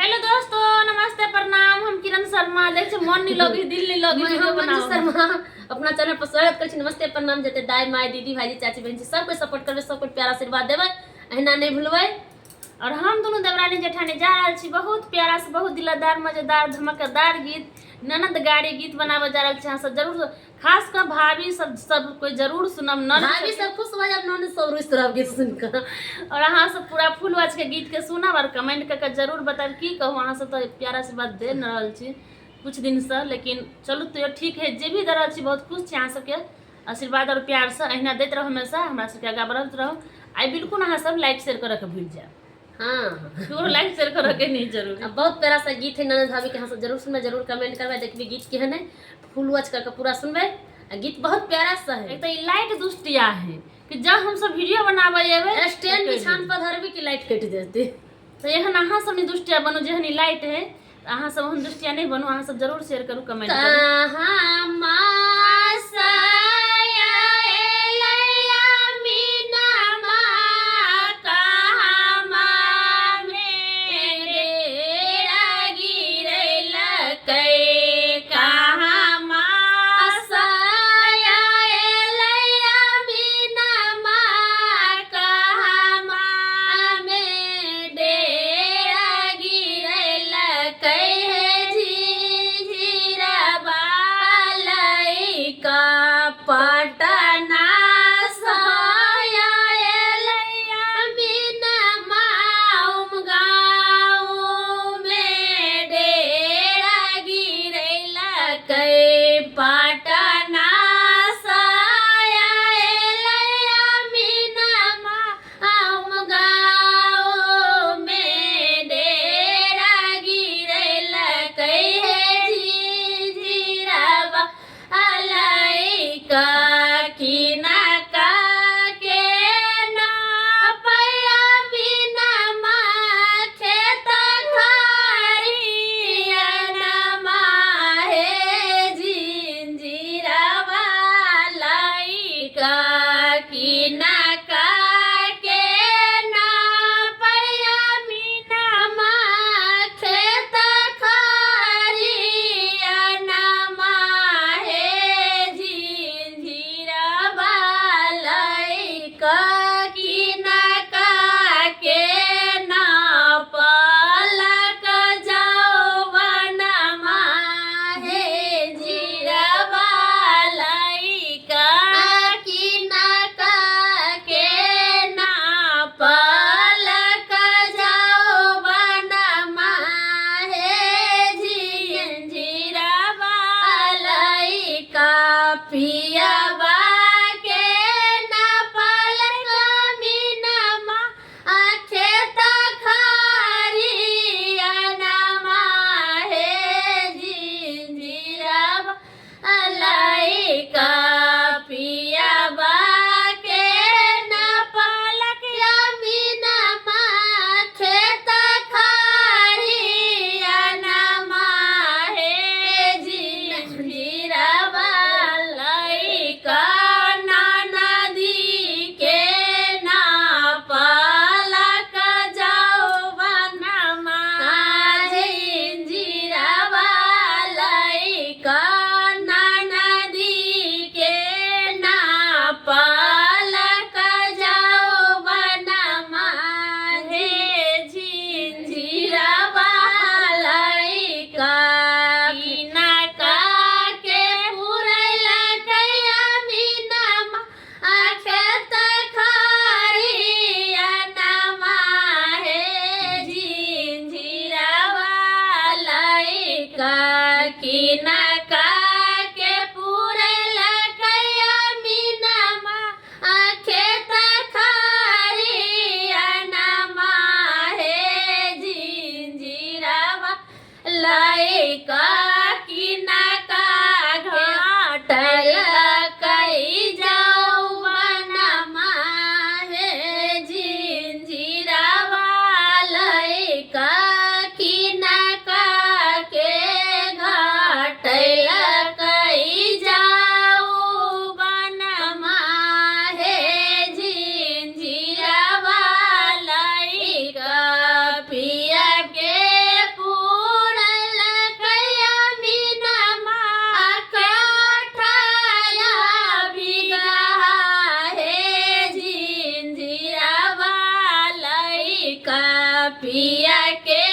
Hello दोस्तों, नमस्ते, प्रणाम। हम किरण शर्मा देख छे मन नहीं लगी, दिल नहीं लगी वीडियो बनाओ शर्मा अपना चैनल पर स्वागत कर छी। नमस्ते प्रणाम जते दाई माई दीदी भाईजी चाची बहन सब कोई सपोर्ट करबे, सब कोई प्यारा आशीर्वाद देबे, अहिना नहीं भूलबे। और हम दोनों देवरानी जेठानी जा रहल छी बहुत प्यारा से, बहुत दिलदार, मजेदार, धमाकेदार गीत, ननद गाड़ी गीत बनावे जा रहल छी। अहाँ सब जरूर, खास कर भाभी सब कोई जरूर सुनम। भाभी सब खुश हो जाब, ननद सब रुस तरह गीत सुनकर। और अहाँ सब पूरा फुल वॉच के गीत के सुनब और कमेंट करके जरूर बताब की कहूँ। अहाँ सब तो प्यारा आशीर्वाद दे न रहल छी कुछ दिन से, लेकिन चलू तो ठीक है। जे भी दे रहल छी बहुत खुश छी। अहाँ सबके आशीर्वाद और प्यार से अहिना देते रहो, हमेशा हमरा सबके आगा बढ़त रहो। आई बिल्कुल अहाँ सब लाइक शेयर करे के भूल जाए। हाँ लाइक शेयर करे के नहीं जरूर। अब बहुत प्यारा सा गीत है ननद भाभी के, अहाँ सब जरूर सुनबे, जरूर कमेंट करबे, देखबे गीत केहन है, फुल वॉच करके पूरा सुनबे। गीत बहुत प्यारा सा है। एक तो ये लाइट दुष्टिया है कि जब हम सब वीडियो बनावे एबे स्टैंड बिछान पर धरबे की लाइट कट देते। तो एहन अहाँ सब दुष्टिया बनो, जेहन लाइट है अहाँ सब हम दुष्टिया नहीं बनो। अहाँ सब जरूर शेयर करू, कमेंट करू। पिया के